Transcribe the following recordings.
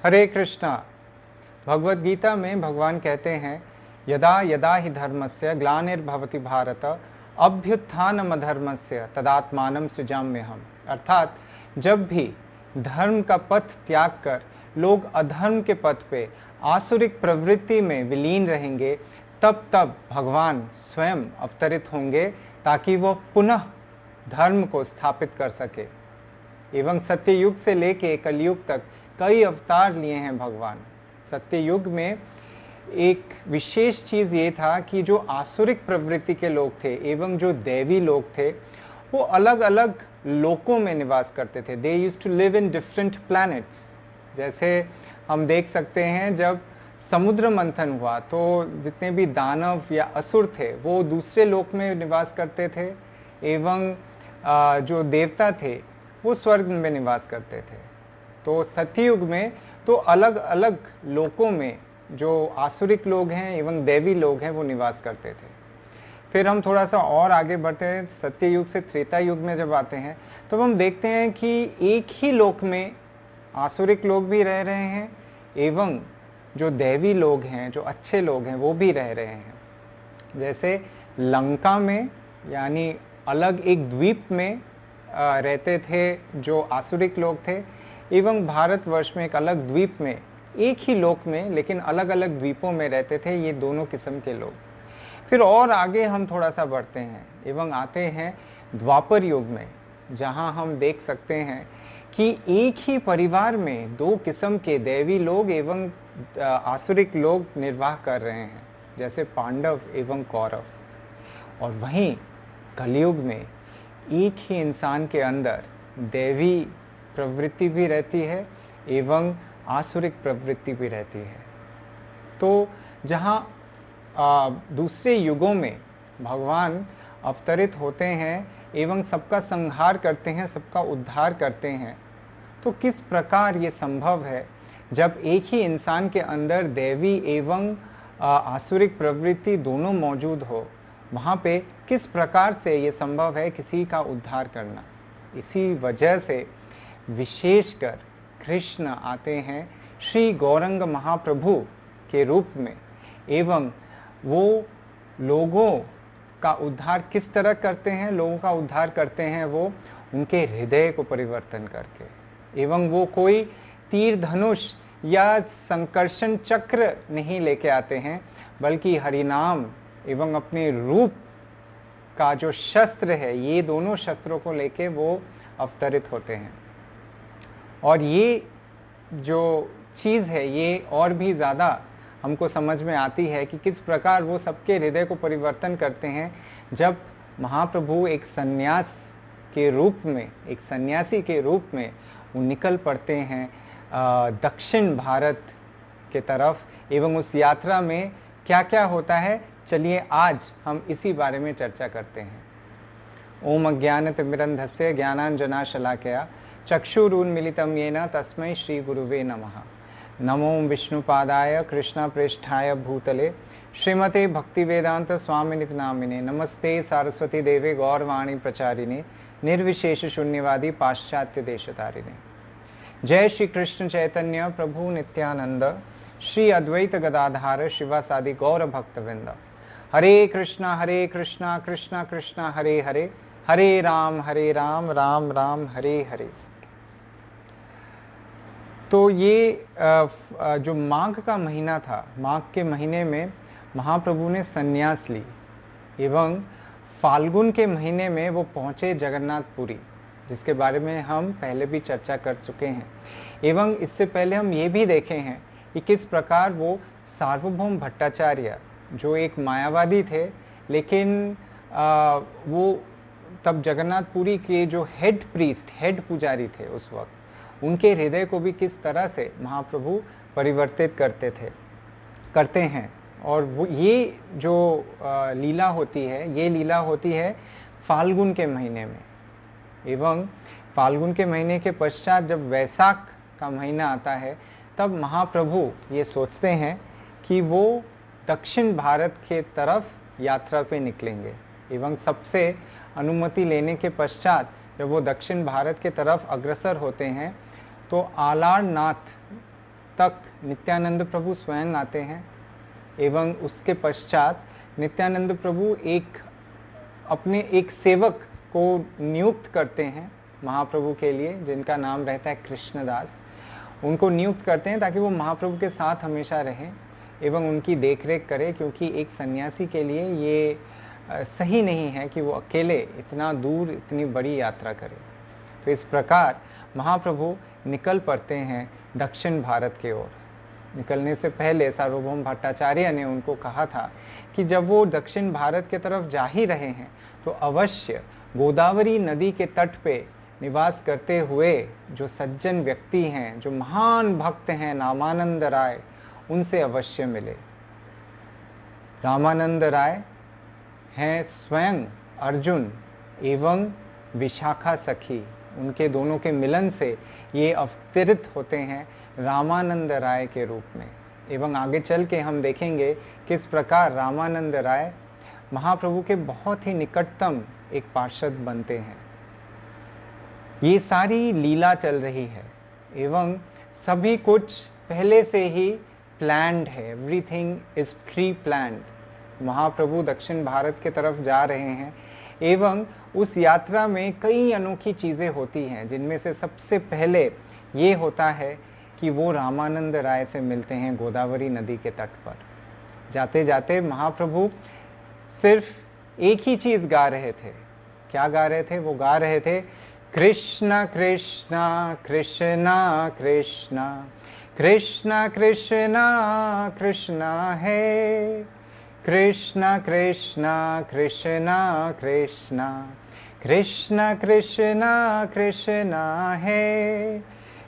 हरे कृष्णा। भगवद गीता में भगवान कहते हैं, यदा यदा ही धर्मस्य ग्लानिर्भवति भारत अभ्युत्थानम अधर्मस्य तदात्मानं सृजाम्यहम्। अर्थात जब भी धर्म का पथ त्याग कर लोग अधर्म के पथ पे आसुरिक प्रवृत्ति में विलीन रहेंगे, तब तब भगवान स्वयं अवतरित होंगे ताकि वो पुनः धर्म को स्थापित कर सके। एवं सत्ययुग से लेके कलयुग तक कई अवतार लिए हैं भगवान। सत्ययुग में एक विशेष चीज ये था कि जो आसुरिक प्रवृत्ति के लोग थे एवं जो दैवी लोग थे, वो अलग अलग लोकों में निवास करते थे। They used to live in different planets. जैसे हम देख सकते हैं, जब समुद्र मंथन हुआ तो जितने भी दानव या असुर थे वो दूसरे लोक में निवास करते थे, एवं जो देवता थे वो स्वर्ग में निवास करते थे। तो सत्ययुग में तो अलग अलग लोकों में जो आसुरिक लोग हैं एवं दैवी लोग हैं वो निवास करते थे। फिर हम थोड़ा सा और आगे बढ़ते हैं, सत्ययुग से त्रेता युग में जब आते हैं तो हम देखते हैं कि एक ही लोक में आसुरिक लोग भी रह रहे हैं एवं जो दैवी लोग हैं, जो अच्छे लोग हैं, वो भी रह रहे हैं। जैसे लंका में, यानी अलग एक द्वीप में रहते थे जो आसुरिक लोग थे, एवं भारतवर्ष में एक अलग द्वीप में, एक ही लोक में लेकिन अलग अलग द्वीपों में रहते थे ये दोनों किस्म के लोग। फिर और आगे हम थोड़ा सा बढ़ते हैं एवं आते हैं द्वापर युग में, जहां हम देख सकते हैं कि एक ही परिवार में दो किस्म के दैवी लोग एवं आसुरिक लोग निर्वाह कर रहे हैं, जैसे पांडव एवं कौरव। और वहीं कलयुग में एक ही इंसान के अंदर दैवी प्रवृत्ति भी रहती है एवं आसुरिक प्रवृत्ति भी रहती है। तो जहाँ दूसरे युगों में भगवान अवतरित होते हैं एवं सबका संहार करते हैं, सबका उद्धार करते हैं, तो किस प्रकार ये संभव है जब एक ही इंसान के अंदर दैवी एवं आसुरिक प्रवृत्ति दोनों मौजूद हो, वहाँ पे किस प्रकार से ये संभव है किसी का उद्धार करना। इसी वजह से विशेषकर कृष्ण आते हैं श्री गौरंग महाप्रभु के रूप में, एवं वो लोगों का उद्धार किस तरह करते हैं। लोगों का उद्धार करते हैं वो उनके हृदय को परिवर्तन करके, एवं वो कोई तीर धनुष या संकर्षण चक्र नहीं लेके आते हैं, बल्कि हरिनाम एवं अपने रूप का जो शस्त्र है, ये दोनों शस्त्रों को लेके वो अवतरित होते हैं। और ये जो चीज़ है ये और भी ज़्यादा हमको समझ में आती है कि किस प्रकार वो सबके हृदय को परिवर्तन करते हैं जब महाप्रभु एक सन्यास के रूप में, एक सन्यासी के रूप में वो निकल पड़ते हैं दक्षिण भारत के तरफ। एवं उस यात्रा में क्या क्या होता है, चलिए आज हम इसी बारे में चर्चा करते हैं। ओम अज्ञानतिमिरन्धस्य ज्ञानाञ्जनाशलाकया चक्षुरुन्मीलितं येन तस्मै श्री गुरुवे नमः। नमो विष्णुपादाय कृष्णप्रेष्ठाय भूतले श्रीमते भक्तिवेदांत स्वामिनिति नामिने। नमस्ते सारस्वती देवे गौरवाणी प्रचारिणे निर्विशेष शून्यवादी पाश्चात्य देशतारिणे। जय श्री कृष्ण चैतन्य प्रभु नित्यानंद श्री अद्वैत गदाधार शिवासादि गौर भक्तवृंद। हरे कृष्णा कृष्णा कृष्णा हरे हरे, हरे राम राम राम हरे हरे। तो ये जो माघ का महीना था, माघ के महीने में महाप्रभु ने संन्यास ली, एवं फाल्गुन के महीने में वो पहुँचे जगन्नाथपुरी, जिसके बारे में हम पहले भी चर्चा कर चुके हैं। एवं इससे पहले हम ये भी देखे हैं कि किस प्रकार वो सार्वभौम भट्टाचार्य, जो एक मायावादी थे, लेकिन वो तब जगन्नाथपुरी के जो हेड प्रीस्ट, हेड पुजारी थे उस वक्त, उनके हृदय को भी किस तरह से महाप्रभु परिवर्तित करते हैं। और वो ये जो लीला होती है, ये लीला होती है फाल्गुन के महीने में। एवं फाल्गुन के महीने के पश्चात जब वैशाख का महीना आता है, तब महाप्रभु ये सोचते हैं कि वो दक्षिण भारत के तरफ यात्रा पे निकलेंगे। एवं सबसे अनुमति लेने के पश्चात जब वो दक्षिण भारत के तरफ अग्रसर होते हैं, तो आलारनाथ तक नित्यानंद प्रभु स्वयं आते हैं एवं उसके पश्चात नित्यानंद प्रभु अपने एक सेवक को नियुक्त करते हैं महाप्रभु के लिए, जिनका नाम रहता है कृष्णदास। उनको नियुक्त करते हैं ताकि वो महाप्रभु के साथ हमेशा रहें एवं उनकी देखरेख करें, क्योंकि एक सन्यासी के लिए ये सही नहीं है कि वो अकेले इतना दूर इतनी बड़ी यात्रा करे। तो इस प्रकार महाप्रभु निकल पड़ते हैं दक्षिण भारत की ओर। निकलने से पहले सार्वभौम भट्टाचार्य ने उनको कहा था कि जब वो दक्षिण भारत के तरफ जा ही रहे हैं तो अवश्य गोदावरी नदी के तट पे निवास करते हुए जो सज्जन व्यक्ति हैं, जो महान भक्त हैं रामानंद राय, उनसे अवश्य मिले। रामानंद राय हैं स्वयं अर्जुन एवं विशाखा सखी, उनके दोनों के मिलन से ये अवतरित होते हैं रामानंद राय के रूप में। एवं आगे चल के हम देखेंगे किस प्रकार रामानंद राय महाप्रभु के बहुत ही निकटतम एक पार्षद बनते हैं। ये सारी लीला चल रही है एवं सभी कुछ पहले से ही प्लान्ड है, एवरीथिंग इज प्री प्लान्ड। महाप्रभु दक्षिण भारत के तरफ जा रहे हैं एवं उस यात्रा में कई अनोखी चीज़ें होती हैं, जिनमें से सबसे पहले ये होता है कि वो रामानंद राय से मिलते हैं गोदावरी नदी के तट पर। जाते जाते महाप्रभु सिर्फ एक ही चीज़ गा रहे थे। क्या गा रहे थे? वो गा रहे थे कृष्णा कृष्णा कृष्णा कृष्णा कृष्णा कृष्णा कृष्णा है, कृष्णा कृष्णा कृष्णा कृष्णा कृष्णा कृष्णा कृष्णा है,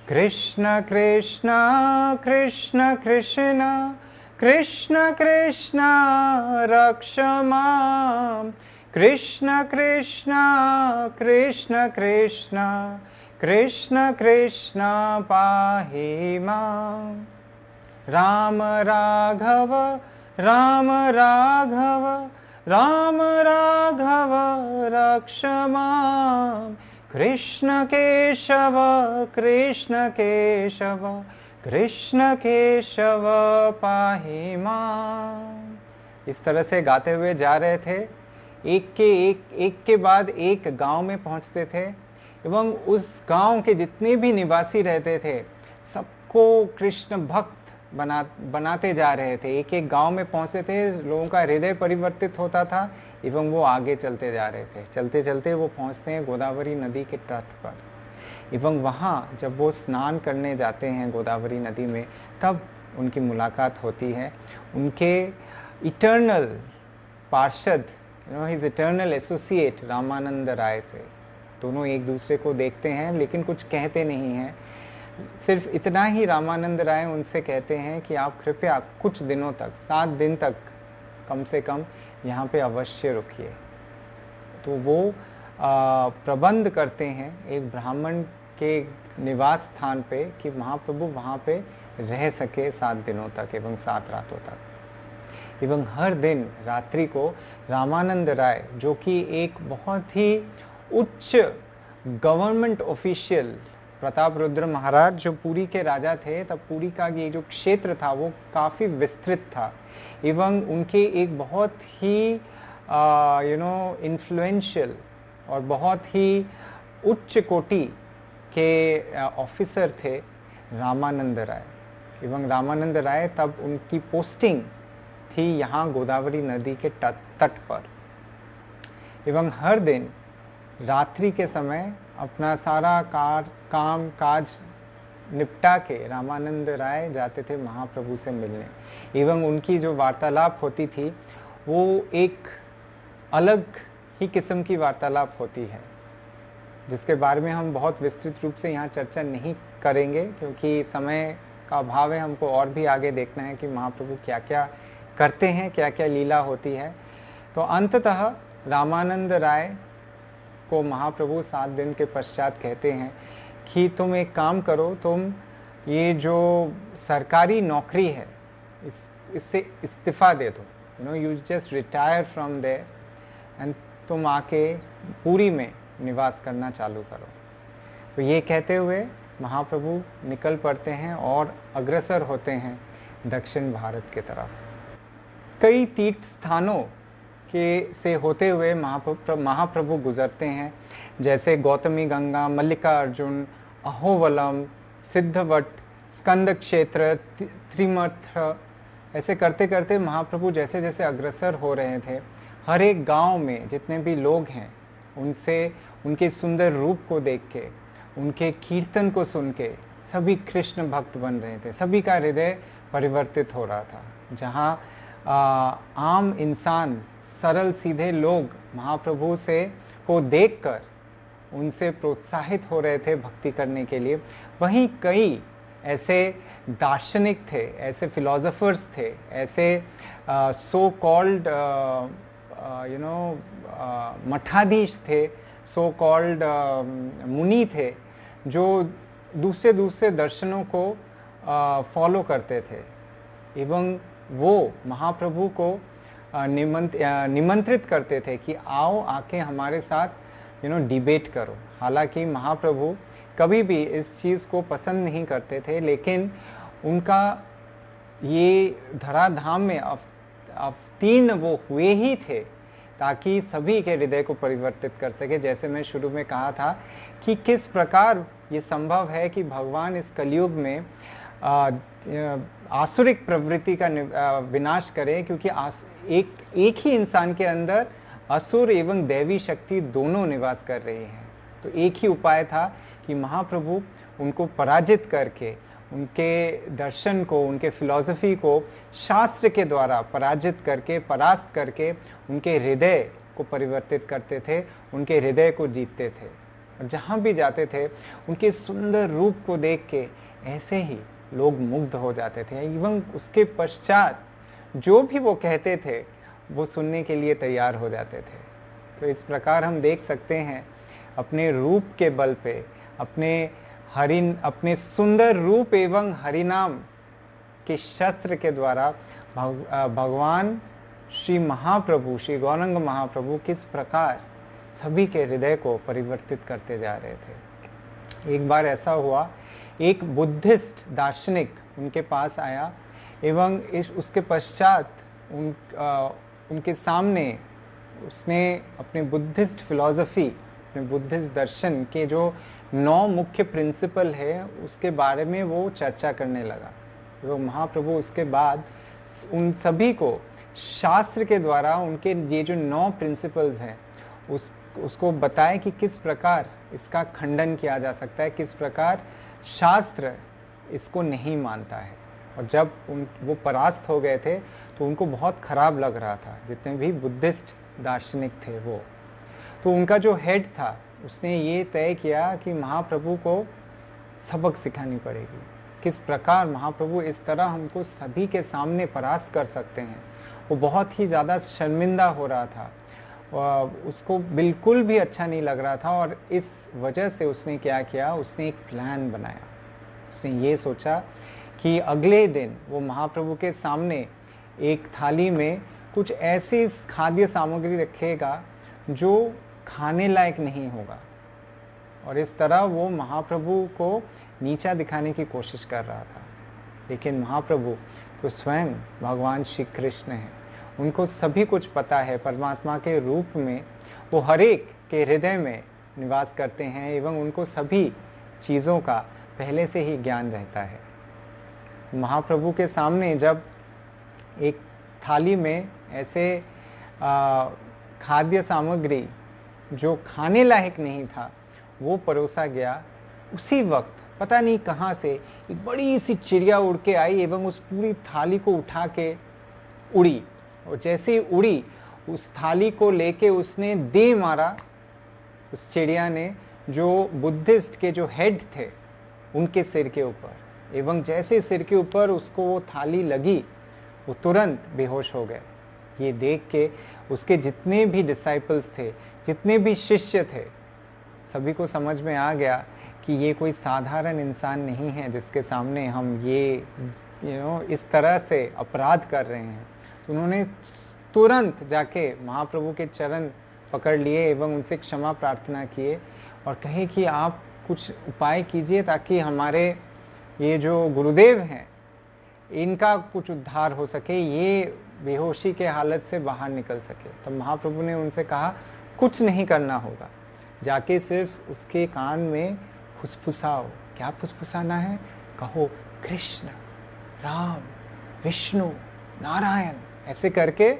कृष्णा कृष्णा कृष्णा कृष्णा कृष्णा कृष्णा रक्ष मां, कृष्णा कृष्णा कृष्णा कृष्णा कृष्णा कृष्णा पाहि मां। राम राघव राम राघव राम राघव रक्ष मां, कृष्ण केशव कृष्ण केशव कृष्ण केशव पाहि मां। इस तरह से गाते हुए जा रहे थे। एक के बाद एक गांव में पहुंचते थे एवं उस गांव के जितने भी निवासी रहते थे सबको कृष्ण भक्त बनाते जा रहे थे। एक एक गांव में पहुंचते थे, लोगों का हृदय परिवर्तित होता था एवं वो आगे चलते जा रहे थे। चलते चलते वो पहुंचते हैं गोदावरी नदी के तट पर एवं वहाँ जब वो स्नान करने जाते हैं गोदावरी नदी में, तब उनकी मुलाकात होती है उनके इटर्नल पार्षद, हिज इटर्नल एसोसिएट रामानंद राय से। दोनों एक दूसरे को देखते हैं लेकिन कुछ कहते नहीं हैं। सिर्फ इतना ही रामानंद राय उनसे कहते हैं कि आप कृपया कुछ दिनों तक, 7 दिन तक कम से कम यहाँ पे अवश्य रुकिए। तो वो प्रबंध करते हैं एक ब्राह्मण के निवास स्थान पे कि महाप्रभु वहाँ पे रह सके 7 दिनों तक एवं 7 रातों तक। एवं हर दिन रात्रि को रामानंद राय, जो कि एक बहुत ही उच्च गवर्नमेंट ऑफिशियल, प्रताप रुद्र महाराज जो पुरी के राजा थे, तब पुरी का ये जो क्षेत्र था वो काफ़ी विस्तृत था एवं उनके एक बहुत ही इन्फ्लुएंशियल और बहुत ही उच्च कोटि के ऑफिसर थे रामानंद राय। एवं रामानंद राय तब उनकी पोस्टिंग थी यहाँ गोदावरी नदी के तट पर। एवं हर दिन रात्रि के समय अपना सारा काम काज निपटा के रामानंद राय जाते थे महाप्रभु से मिलने। एवं उनकी जो वार्तालाप होती थी वो एक अलग ही किस्म की वार्तालाप होती है, जिसके बारे में हम बहुत विस्तृत रूप से यहाँ चर्चा नहीं करेंगे क्योंकि समय का अभाव है। हमको और भी आगे देखना है कि महाप्रभु क्या क्या करते हैं, क्या क्या लीला होती है। तो अंततः रामानंद राय को महाप्रभु 7 दिन के पश्चात कहते हैं कि तुम एक काम करो, तुम ये जो सरकारी नौकरी है इससे इस्तीफ़ा दे दो, you just retire from there and तुम आके पुरी में निवास करना चालू करो। तो ये कहते हुए महाप्रभु निकल पड़ते हैं और अग्रसर होते हैं दक्षिण भारत की तरफ। कई तीर्थ स्थानों के से होते हुए महाप्रभु गुजरते हैं, जैसे गौतमी गंगा, मल्लिका अर्जुन, अहोवलम, सिद्धवट, स्कंद क्षेत्र, त्रिमर्थ। ऐसे करते करते महाप्रभु जैसे जैसे अग्रसर हो रहे थे, हर एक गांव में जितने भी लोग हैं उनसे उनके सुंदर रूप को देख के, उनके कीर्तन को सुन के सभी कृष्ण भक्त बन रहे थे। सभी का हृदय परिवर्तित हो रहा था। जहाँ आम इंसान, सरल सीधे लोग महाप्रभु से को देखकर उनसे प्रोत्साहित हो रहे थे भक्ति करने के लिए, वहीं कई ऐसे दार्शनिक थे, ऐसे फिलोसोफर्स थे, ऐसे सो कॉल्ड मठाधीश थे, सो कॉल्ड मुनि थे, जो दूसरे दूसरे दर्शनों को फॉलो करते थे एवं वो महाप्रभु को निमंत्रित करते थे कि आओ आके हमारे साथ डिबेट करो। हालांकि महाप्रभु कभी भी इस चीज़ को पसंद नहीं करते थे, लेकिन उनका ये धराधाम में अवतीर्ण वो हुए ही थे ताकि सभी के हृदय को परिवर्तित कर सके। जैसे मैं शुरू में कहा था कि किस प्रकार ये संभव है कि भगवान इस कलयुग में आसुरिक प्रवृत्ति का विनाश करें, क्योंकि एक ही इंसान के अंदर असुर एवं दैवी शक्ति दोनों निवास कर रही हैं। तो एक ही उपाय था कि महाप्रभु उनको पराजित करके, उनके दर्शन को, उनके फिलॉसफी को शास्त्र के द्वारा पराजित करके, परास्त करके उनके हृदय को परिवर्तित करते थे, उनके हृदय को जीतते थे। और जहाँ भी जाते थे उनके सुंदर रूप को देख के ऐसे ही लोग मुग्ध हो जाते थे एवं उसके पश्चात जो भी वो कहते थे वो सुनने के लिए तैयार हो जाते थे। तो इस प्रकार हम देख सकते हैं अपने रूप के बल पे, अपने सुंदर रूप एवं हरिनाम के शस्त्र के द्वारा भगवान श्री महाप्रभु, श्री गौरंग महाप्रभु किस प्रकार सभी के हृदय को परिवर्तित करते जा रहे थे। एक बार ऐसा हुआ, एक बुद्धिस्ट दार्शनिक उनके पास आया एवं उसके पश्चात उनके सामने उसने अपने बुद्धिस्ट फिलॉसफी, अपने बुद्धिस्ट दर्शन के जो 9 मुख्य प्रिंसिपल है उसके बारे में वो चर्चा करने लगा। तो महाप्रभु उसके बाद उन सभी को शास्त्र के द्वारा उनके ये जो 9 प्रिंसिपल्स हैं उसको बताए कि किस प्रकार इसका खंडन किया जा सकता है, किस प्रकार शास्त्र इसको नहीं मानता है। और जब वो परास्त हो गए थे तो उनको बहुत खराब लग रहा था, जितने भी बुद्धिस्ट दार्शनिक थे वो। तो उनका जो हेड था उसने ये तय किया कि महाप्रभु को सबक सिखानी पड़ेगी, किस प्रकार महाप्रभु इस तरह हमको सभी के सामने परास्त कर सकते हैं। वो बहुत ही ज़्यादा शर्मिंदा हो रहा था, उसको बिल्कुल भी अच्छा नहीं लग रहा था। और इस वजह से उसने क्या किया, उसने एक प्लान बनाया। उसने ये सोचा कि अगले दिन वो महाप्रभु के सामने एक थाली में कुछ ऐसी खाद्य सामग्री रखेगा जो खाने लायक नहीं होगा, और इस तरह वो महाप्रभु को नीचा दिखाने की कोशिश कर रहा था। लेकिन महाप्रभु तो स्वयं भगवान श्री कृष्ण हैं, उनको सभी कुछ पता है। परमात्मा के रूप में वो हर एक के हृदय में निवास करते हैं एवं उनको सभी चीज़ों का पहले से ही ज्ञान रहता है। महाप्रभु के सामने जब एक थाली में ऐसे खाद्य सामग्री जो खाने लायक नहीं था वो परोसा गया, उसी वक्त पता नहीं कहाँ से एक बड़ी सी चिड़िया उड़ के आई एवं उस पूरी थाली को उठा के उड़ी। और जैसे ही उड़ी, उस थाली को लेके उसने दे मारा उस चिड़िया ने जो बुद्धिस्ट के जो हेड थे उनके सिर के ऊपर। एवं जैसे सिर के ऊपर उसको वो थाली लगी, वो तुरंत बेहोश हो गए। ये देख के उसके जितने भी डिसाइपल्स थे, जितने भी शिष्य थे, सभी को समझ में आ गया कि ये कोई साधारण इंसान नहीं है जिसके सामने हम ये इस तरह से अपराध कर रहे हैं। तो उन्होंने तुरंत जाके महाप्रभु के चरण पकड़ लिए एवं उनसे क्षमा प्रार्थना किए और कहे कि आप कुछ उपाय कीजिए ताकि हमारे ये जो गुरुदेव हैं इनका कुछ उद्धार हो सके, ये बेहोशी के हालत से बाहर निकल सके। तो महाप्रभु ने उनसे कहा कुछ नहीं करना होगा, जाके सिर्फ उसके कान में फुसफुसाओ। क्या फुसफुसाना है? कहो कृष्ण, राम, विष्णु, नारायण, ऐसे करके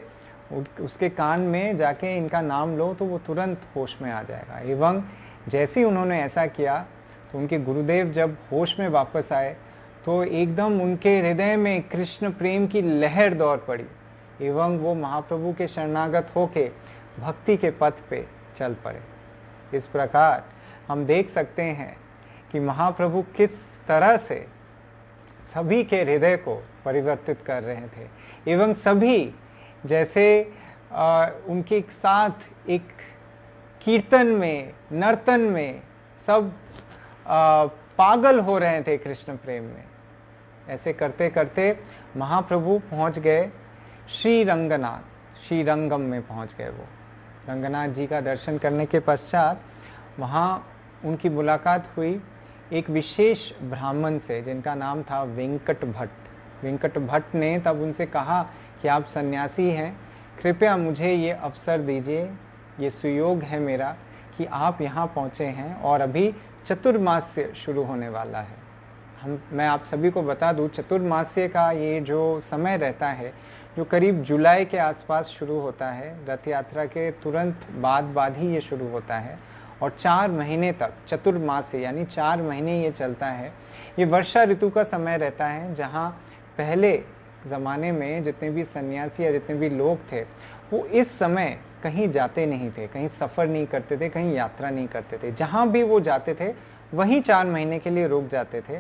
उसके कान में जाके इनका नाम लो तो वो तुरंत होश में आ जाएगा। एवं जैसे ही उन्होंने ऐसा किया तो उनके गुरुदेव जब होश में वापस आए तो एकदम उनके हृदय में कृष्ण प्रेम की लहर दौड़ पड़ी एवं वो महाप्रभु के शरणागत होके भक्ति के पथ पे चल पड़े। इस प्रकार हम देख सकते हैं कि महाप्रभु किस तरह से सभी के हृदय को परिवर्तित कर रहे थे एवं सभी जैसे उनके साथ एक कीर्तन में, नर्तन में सब पागल हो रहे थे कृष्ण प्रेम में। ऐसे करते करते महाप्रभु पहुंच गए श्री रंगनाथ, श्री रंगम में पहुंच गए। वो रंगनाथ जी का दर्शन करने के पश्चात वहाँ उनकी मुलाकात हुई एक विशेष ब्राह्मण से जिनका नाम था वेंकट भट्ट। वेंकट भट्ट ने तब उनसे कहा कि आप सन्यासी हैं, कृपया मुझे ये अवसर दीजिए, ये सुयोग है मेरा कि आप यहाँ पहुँचे हैं और अभी चतुर्मास्य शुरू होने वाला है। मैं आप सभी को बता दूँ, चतुर्मास्य का ये जो समय रहता है जो करीब जुलाई के आसपास शुरू होता है, रथ यात्रा के तुरंत बाद ही ये शुरू होता है और 4 महीने तक चतुर्मास्य यानी 4 महीने ये चलता है। ये वर्षा ऋतु का समय रहता है जहाँ पहले ज़माने में जितने भी सन्यासी या जितने भी लोग थे वो इस समय कहीं जाते नहीं थे, कहीं सफ़र नहीं करते थे, कहीं यात्रा नहीं करते थे। जहाँ भी वो जाते थे वहीं 4 महीने के लिए रुक जाते थे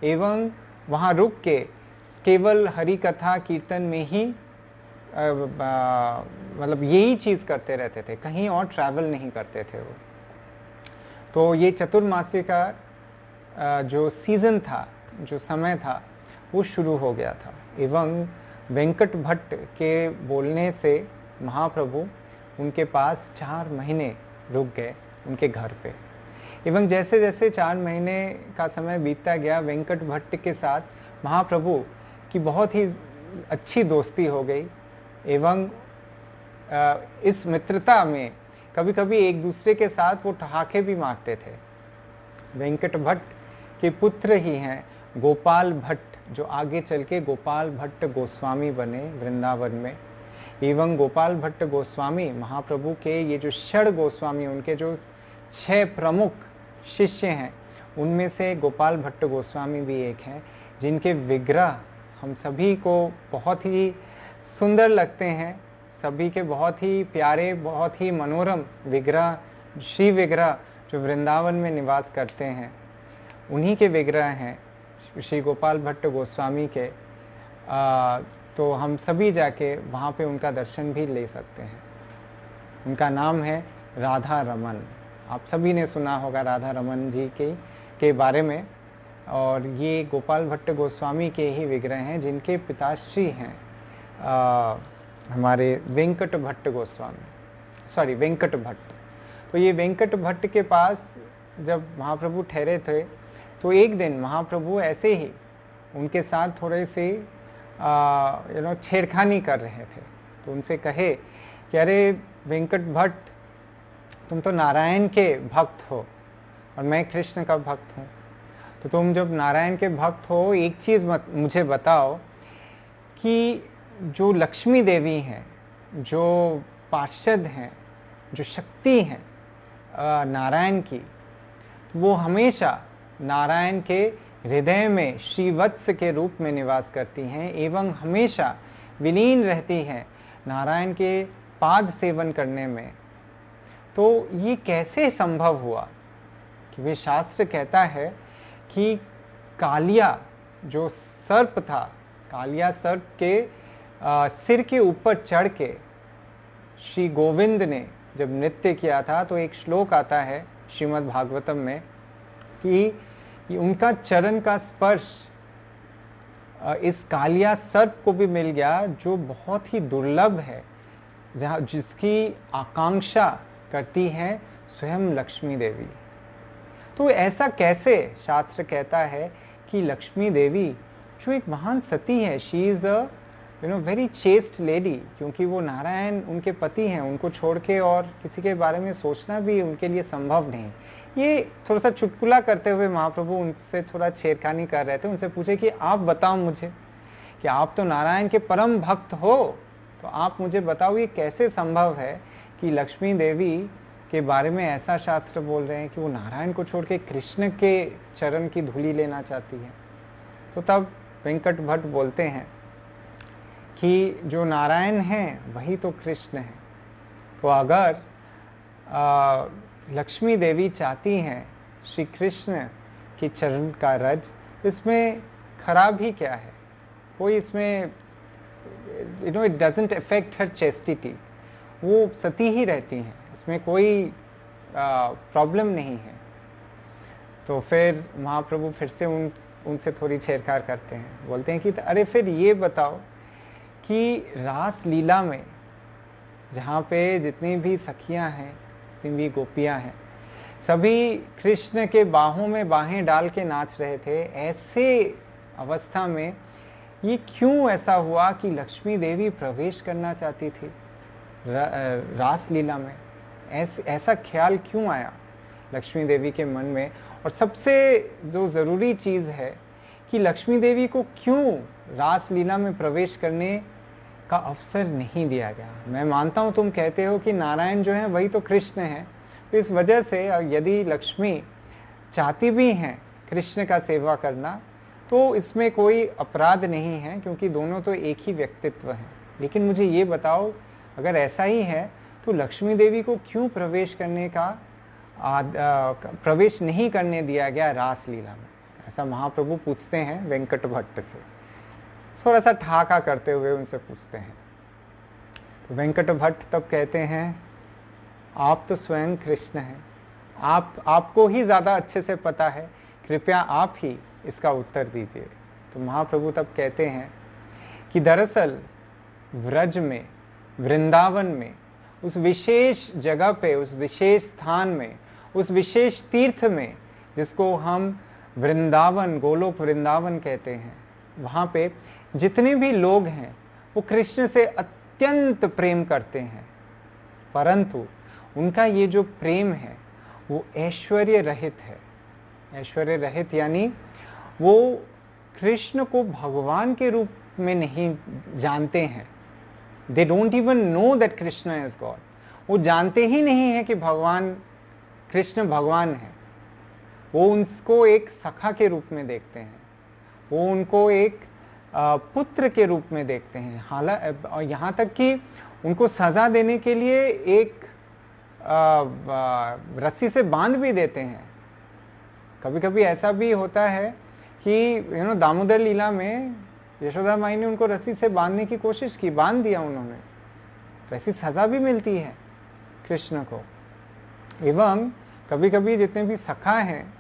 एवं वहाँ रुक के केवल हरि कथा कीर्तन में ही मतलब यही चीज़ करते रहते थे, कहीं और ट्रैवल नहीं करते थे वो। तो ये चतुर्मासी का जो सीज़न था, जो समय था, वो शुरू हो गया था एवं वेंकट भट्ट के बोलने से महाप्रभु उनके पास 4 महीने रुक गए उनके घर पे। एवं जैसे जैसे 4 महीने का समय बीतता गया, वेंकट भट्ट के साथ महाप्रभु की बहुत ही अच्छी दोस्ती हो गई एवं इस मित्रता में कभी कभी एक दूसरे के साथ वो ठहाके भी मारते थे। वेंकट भट्ट के पुत्र ही हैं गोपाल भट्ट, जो आगे चल के गोपाल भट्ट गोस्वामी बने वृंदावन में। एवं गोपाल भट्ट गोस्वामी महाप्रभु के ये जो षड गोस्वामी, उनके जो 6 प्रमुख शिष्य हैं उनमें से गोपाल भट्ट गोस्वामी भी एक हैं, जिनके विग्रह हम सभी को बहुत ही सुंदर लगते हैं। सभी के बहुत ही प्यारे, बहुत ही मनोरम विग्रह, श्री विग्रह जो वृंदावन में निवास करते हैं, उन्हीं के विग्रह हैं श्री गोपाल भट्ट गोस्वामी के। तो हम सभी जाके वहाँ पे उनका दर्शन भी ले सकते हैं। उनका नाम है राधा रमन। आप सभी ने सुना होगा राधा रमन जी के बारे में। और ये गोपाल भट्ट गोस्वामी के ही विग्रह हैं, जिनके पिताश्री हैं हमारे वेंकट भट्ट गोस्वामी, वेंकट भट्ट। तो ये वेंकट भट्ट के पास जब महाप्रभु ठहरे थे तो एक दिन महाप्रभु ऐसे ही उनके साथ थोड़े से छेड़खानी कर रहे थे। तो उनसे कहे कि अरे वेंकट भट्ट, तुम तो नारायण के भक्त हो और मैं कृष्ण का भक्त हूँ, तो तुम जब नारायण के भक्त हो एक चीज़ मुझे बताओ कि जो लक्ष्मी देवी हैं, जो पार्षद हैं, जो शक्ति हैं नारायण की, वो हमेशा नारायण के हृदय में श्रीवत्स के रूप में निवास करती हैं एवं हमेशा विलीन रहती हैं नारायण के पाद सेवन करने में। तो ये कैसे संभव हुआ? कि वे शास्त्र कहता है कि कालिया जो सर्प था, कालिया सर्प के सिर के ऊपर चढ़ के श्री गोविंद ने जब नृत्य किया था, तो एक श्लोक आता है श्रीमद् भागवतम में कि उनका चरण का स्पर्श इस कालिया सर्प को भी मिल गया, जो बहुत ही दुर्लभ है, जिसकी आकांक्षा करती है स्वयं लक्ष्मी देवी। तो ऐसा कैसे शास्त्र कहता है कि लक्ष्मी देवी जो एक महान सती है, she is a very chest lady, क्योंकि वो नारायण उनके पति हैं, उनको छोड़ के और किसी के बारे में सोचना भी उनके लिए संभव नहीं। ये थोड़ा सा चुटकुला करते हुए महाप्रभु उनसे थोड़ा छेड़खानी कर रहे थे। उनसे पूछे कि आप बताओ मुझे कि आप तो नारायण के परम भक्त हो, तो आप मुझे बताओ ये कैसे संभव है कि लक्ष्मी देवी के बारे में ऐसा शास्त्र बोल रहे हैं कि वो नारायण को छोड़ के कृष्ण के चरण की धूली लेना चाहती है। तो तब वेंकट भट्ट बोलते हैं कि जो नारायण हैं वही तो कृष्ण है। तो अगर लक्ष्मी देवी चाहती हैं श्री कृष्ण के चरण का रज, इसमें खराब ही क्या है? कोई इसमें it doesn't affect her chastity, वो सती ही रहती हैं, इसमें कोई प्रॉब्लम नहीं है। तो फिर महाप्रभु फिर से उनसे थोड़ी छेड़छाड़ करते हैं, बोलते हैं कि अरे फिर ये बताओ कि रास लीला में जहाँ पे जितनी भी सखियाँ हैं, जितनी भी गोपियाँ हैं, सभी कृष्ण के बाहों में बाहें डाल के नाच रहे थे, ऐसे अवस्था में ये क्यों ऐसा हुआ कि लक्ष्मी देवी प्रवेश करना चाहती थी रास लीला में? ऐसा ख्याल क्यों आया लक्ष्मी देवी के मन में? और सबसे जो ज़रूरी चीज़ है कि लक्ष्मी देवी को क्यों रास लीला में प्रवेश करने का अवसर नहीं दिया गया? मैं मानता हूँ तुम कहते हो कि नारायण जो है वही तो कृष्ण है, तो इस वजह से यदि लक्ष्मी चाहती भी हैं कृष्ण का सेवा करना तो इसमें कोई अपराध नहीं है, क्योंकि दोनों तो एक ही व्यक्तित्व हैं। लेकिन मुझे ये बताओ, अगर ऐसा ही है तो लक्ष्मी देवी को क्यों प्रवेश करने का प्रवेश नहीं करने दिया गया रास लीला में? ऐसा महाप्रभु पूछते हैं वेंकट भट्ट से, थोड़ा सा ठाका करते हुए उनसे पूछते हैं। तो वेंकट भट्ट तब कहते हैं, आप तो स्वयं कृष्ण हैं, आपको ही ज़्यादा अच्छे से पता है, कृपया आप ही इसका उत्तर दीजिए। तो महाप्रभु तब कहते हैं कि दरअसल व्रज में, वृंदावन में, उस विशेष जगह पे, उस विशेष स्थान में, उस विशेष तीर्थ में जिसको हम वृंदावन, गोलोक वृंदावन कहते हैं, वहाँ पे जितने भी लोग हैं वो कृष्ण से अत्यंत प्रेम करते हैं, परंतु उनका ये जो प्रेम है वो ऐश्वर्य रहित है। ऐश्वर्य रहित यानी वो कृष्ण को भगवान के रूप में नहीं जानते हैं। They don't even know that Krishna is God. वो जानते ही नहीं है कि भगवान कृष्ण भगवान है। वो उनको एक सखा के रूप में देखते हैं, वो उनको एक पुत्र के रूप में देखते हैं। हालांकि यहाँ तक कि उनको सजा देने के लिए एक रस्सी से बांध भी देते हैं। कभी कभी ऐसा भी होता है कि दामोदर लीला में यशोदा माई ने उनको रस्सी से बांधने की कोशिश की, बांध दिया उन्होंने, तो ऐसी सजा भी मिलती है कृष्ण को। एवं कभी कभी जितने भी सखा हैं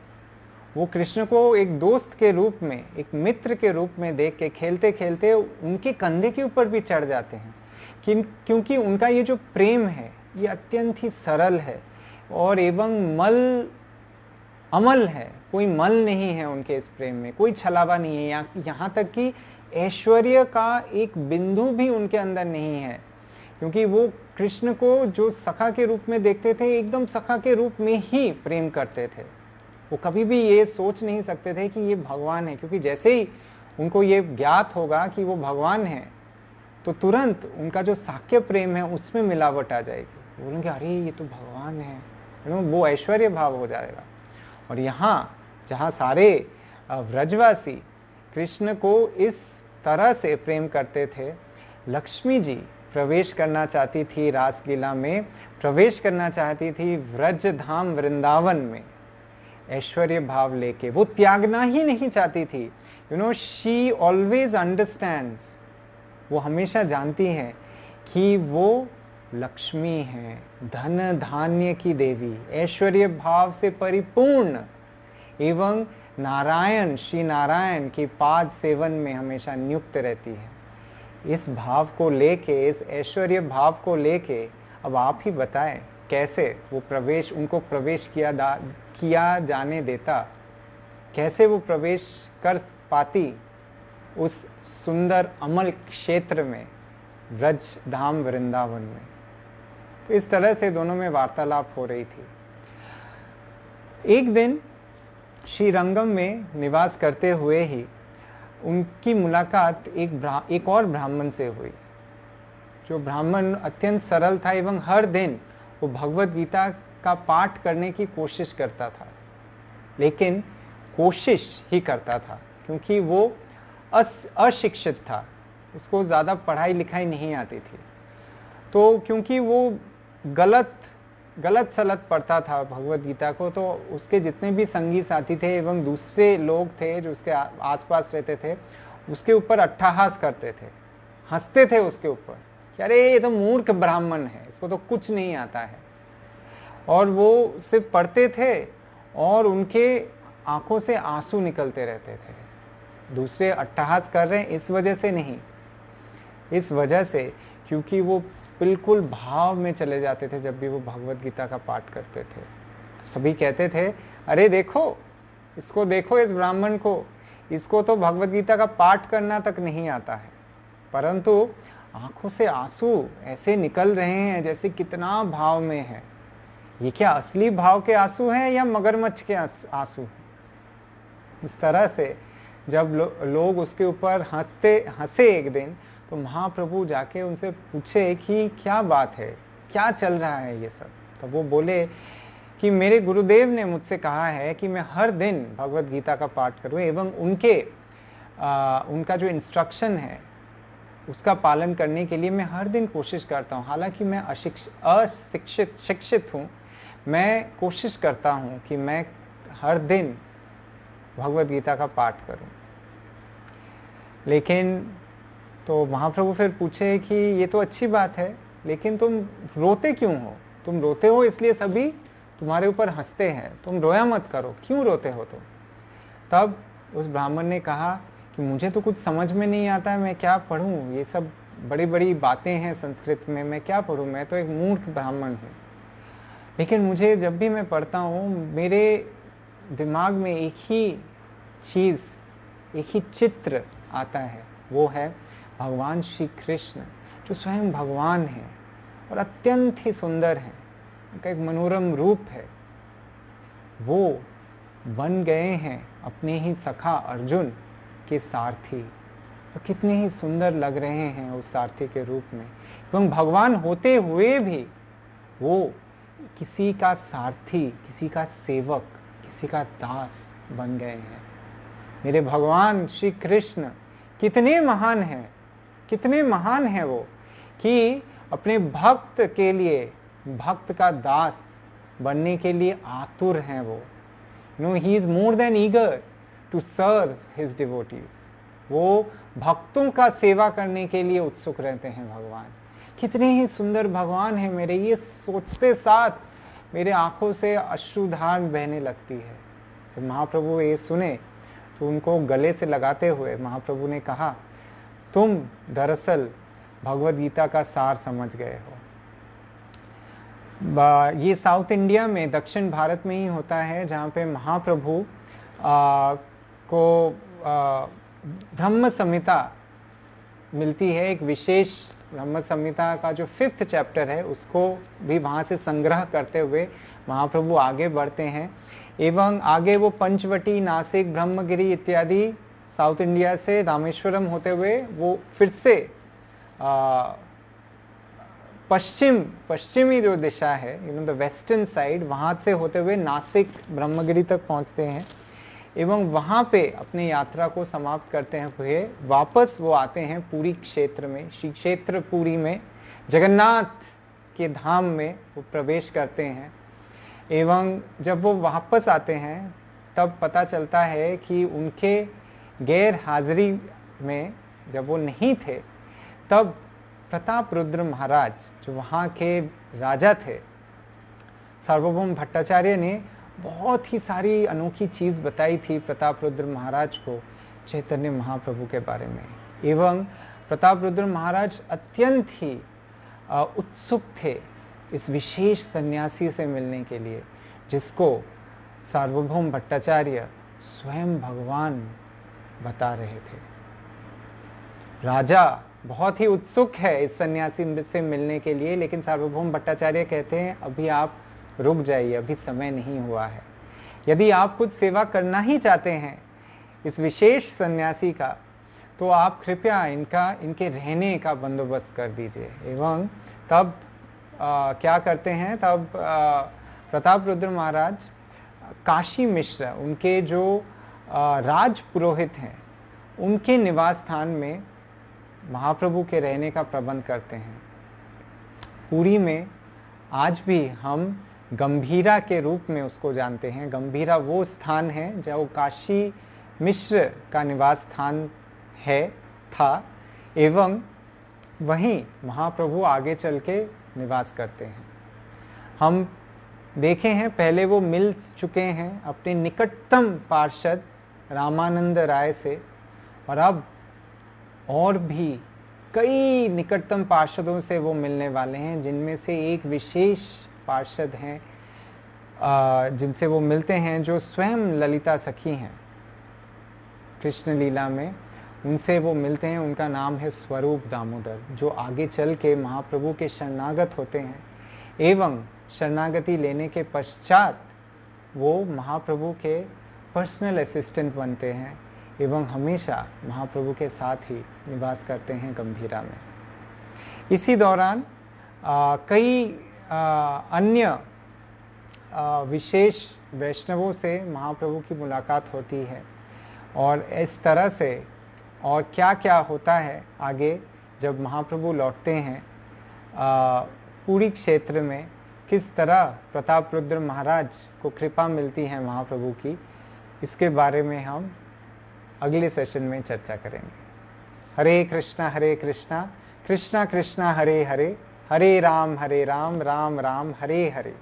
वो कृष्ण को एक दोस्त के रूप में, एक मित्र के रूप में देख के खेलते खेलते उनके कंधे के ऊपर भी चढ़ जाते हैं, क्योंकि उनका ये जो प्रेम है ये अत्यंत ही सरल है और एवं अमल है। कोई मल नहीं है उनके इस प्रेम में, कोई छलावा नहीं है। यहाँ तक कि ऐश्वर्य का एक बिंदु भी उनके अंदर नहीं है, क्योंकि वो कृष्ण को जो सखा के रूप में देखते थे, एकदम सखा के रूप में ही प्रेम करते थे। वो कभी भी ये सोच नहीं सकते थे कि ये भगवान है, क्योंकि जैसे ही उनको ये ज्ञात होगा कि वो भगवान है तो तुरंत उनका जो साक्य प्रेम है उसमें मिलावट आ जाएगी। बोलेंगे अरे ये तो भगवान है, वो ऐश्वर्य भाव हो जाएगा। और यहाँ जहाँ सारे व्रजवासी कृष्ण को इस तरह से प्रेम करते थे, लक्ष्मी जी प्रवेश करना चाहती थी रासलीला में, प्रवेश करना चाहती थी व्रज धाम वृंदावन में ऐश्वर्य भाव लेके। वो त्यागना ही नहीं चाहती थी। शी ऑलवेज अंडरस्टैंड्स, वो हमेशा जानती है कि वो लक्ष्मी है, धन धान्य की देवी, ऐश्वर्य भाव से परिपूर्ण, एवं नारायण, श्री नारायण की पाद सेवन में हमेशा नियुक्त रहती है। इस भाव को लेके, इस ऐश्वर्य भाव को लेके अब आप ही बताएं कैसे वो प्रवेश उनको प्रवेश किया जाने देता, कैसे वो प्रवेश कर पाती उस सुंदर अमल क्षेत्र में, ब्रज धाम वृंदावन में। तो इस तरह से दोनों में वार्तालाप हो रही थी। एक दिन श्रीरंगम में निवास करते हुए ही उनकी मुलाकात एक और ब्राह्मण से हुई, जो ब्राह्मण अत्यंत सरल था एवं हर दिन वो भगवत गीता का पाठ करने की कोशिश करता था, लेकिन कोशिश ही करता था क्योंकि वो अशिक्षित था, उसको ज़्यादा पढ़ाई लिखाई नहीं आती थी। तो क्योंकि वो गलत सलत पढ़ता था भगवत गीता को, तो उसके जितने भी संगी साथी थे एवं दूसरे लोग थे जो उसके आसपास रहते थे, उसके ऊपर अट्टहास करते थे, हंसते थे उसके ऊपर कि अरे ये तो मूर्ख ब्राह्मण है, इसको तो कुछ नहीं आता है। और वो सिर्फ पढ़ते थे और उनके आंखों से आंसू निकलते रहते थे। दूसरे अट्टहास कर रहे हैं इस वजह से नहीं, इस वजह से क्योंकि वो बिल्कुल भाव में चले जाते थे जब भी वो भगवत गीता का पाठ करते थे। तो सभी कहते थे अरे देखो इसको, देखो इस ब्राह्मण को, इसको तो भगवत गीता का पाठ करना तक नहीं आता है, परंतु आंखों से आंसू ऐसे निकल रहे हैं जैसे कितना भाव में है। ये क्या असली भाव के आंसू हैं या मगरमच्छ के आंसू हैं? इस तरह से जब लोग उसके ऊपर हंसे एक दिन, तो महाप्रभु जाके उनसे पूछे कि क्या बात है, क्या चल रहा है ये सब। तो वो बोले कि मेरे गुरुदेव ने मुझसे कहा है कि मैं हर दिन भगवत गीता का पाठ करूं एवं उनका जो इंस्ट्रक्शन है उसका पालन करने के लिए मैं हर दिन कोशिश करता हूं। हालांकि मैं शिक्षित हूं, मैं कोशिश करता हूं कि मैं हर दिन भगवत गीता का पाठ करूं। लेकिन तो महाप्रभु फिर पूछे कि ये तो अच्छी बात है, लेकिन तुम रोते क्यों हो? तुम रोते हो इसलिए सभी तुम्हारे ऊपर हंसते हैं, तुम रोया मत करो, क्यों रोते हो तुम? तब उस ब्राह्मण ने कहा कि मुझे तो कुछ समझ में नहीं आता है, मैं क्या पढ़ूं, ये सब बड़ी बड़ी बातें हैं संस्कृत में, मैं क्या पढ़ूं, मैं तो एक मूर्ख ब्राह्मण हूँ। लेकिन मुझे जब भी मैं पढ़ता हूँ मेरे दिमाग में एक ही चीज़, एक ही चित्र आता है, वो है भगवान श्री कृष्ण, जो स्वयं भगवान है और अत्यंत ही सुंदर है, उनका एक मनोरम रूप है। वो बन गए हैं अपने ही सखा अर्जुन के सारथी, तो कितने ही सुंदर लग रहे हैं उस सारथी के रूप में। एवं भगवान होते हुए भी वो किसी का सारथी, किसी का सेवक, किसी का दास बन गए हैं। मेरे भगवान श्री कृष्ण कितने महान हैं, कितने महान हैं वो, कि अपने भक्त के लिए, भक्त का दास बनने के लिए आतुर हैं वो। He is more than eager to serve his devotees. वो भक्तों का सेवा करने के लिए उत्सुक रहते हैं भगवान। कितने ही सुंदर भगवान हैं मेरे, ये सोचते साथ मेरे आंखों से अश्रुधार बहने लगती है। जब महाप्रभु ये सुने तो उनको गले से लगाते हुए महाप्रभु ने कहा, तुम दरअसल भगवत गीता का सार समझ गए हो। ये साउथ इंडिया में, दक्षिण भारत में ही होता है, जहाँ पे महाप्रभु को ब्रह्म संहिता मिलती है, एक विशेष ब्रह्म संहिता का जो 5th चैप्टर है उसको भी वहाँ से संग्रह करते हुए महाप्रभु आगे बढ़ते हैं। एवं आगे वो पंचवटी, नासिक, ब्रह्मगिरी इत्यादि साउथ इंडिया से रामेश्वरम होते हुए वो फिर से पश्चिमी जो दिशा है, द वेस्टर्न साइड, वहाँ से होते हुए नासिक, ब्रह्मगिरी तक पहुँचते हैं एवं वहाँ पे अपनी यात्रा को समाप्त करते हैं हुए वापस वो आते हैं पूरी क्षेत्र में, श्री क्षेत्र पुरी में, जगन्नाथ के धाम में वो प्रवेश करते हैं। एवं जब वो वापस आते हैं तब पता चलता है कि उनके गैर हाजिरी में, जब वो नहीं थे, तब प्रताप रुद्र महाराज जो वहाँ के राजा थे, सार्वभौम भट्टाचार्य ने बहुत ही सारी अनोखी चीज़ बताई थी प्रताप रुद्र महाराज को चैतन्य महाप्रभु के बारे में। एवं प्रताप रुद्र महाराज अत्यंत ही उत्सुक थे इस विशेष सन्यासी से मिलने के लिए, जिसको सार्वभौम भट्टाचार्य स्वयं भगवान बता रहे थे। राजा बहुत ही उत्सुक है इस सन्यासी से मिलने के लिए, लेकिन सार्वभौम भट्टाचार्य कहते हैं अभी आप रुक जाइए, अभी समय नहीं हुआ है। यदि आप कुछ सेवा करना ही चाहते हैं इस विशेष सन्यासी का, तो आप कृपया इनके रहने का बंदोबस्त कर दीजिए। एवं तब क्या करते हैं, तब प्रताप रुद्र महाराज काशी मिश्र, उनके जो राज पुरोहित हैं, उनके निवास स्थान में महाप्रभु के रहने का प्रबंध करते हैं। पुरी में आज भी हम गंभीरा के रूप में उसको जानते हैं। गंभीरा वो स्थान है जो काशी मिश्र का निवास स्थान था, एवं वहीं महाप्रभु आगे चल के निवास करते हैं। हम देखे हैं पहले वो मिल चुके हैं अपने निकटतम पार्षद रामानंद राय से, और अब और भी कई निकटतम पार्षदों से वो मिलने वाले हैं, जिनमें से एक विशेष पार्षद हैं जिनसे वो मिलते हैं, जो स्वयं ललिता सखी हैं कृष्ण लीला में। उनसे वो मिलते हैं, उनका नाम है स्वरूप दामोदर, जो आगे चल के महाप्रभु के शरणागत होते हैं, एवं शरणागति लेने के पश्चात वो महाप्रभु के पर्सनल असिस्टेंट बनते हैं एवं हमेशा महाप्रभु के साथ ही निवास करते हैं गंभीरा में। इसी दौरान कई अन्य विशेष वैष्णवों से महाप्रभु की मुलाकात होती है, और इस तरह से और क्या क्या होता है आगे जब महाप्रभु लौटते हैं पुरी क्षेत्र में, किस तरह प्रताप रुद्र महाराज को कृपा मिलती है महाप्रभु की, इसके बारे में हम अगले सेशन में चर्चा करेंगे। हरे कृष्णा कृष्णा कृष्णा हरे हरे, हरे राम राम राम हरे हरे।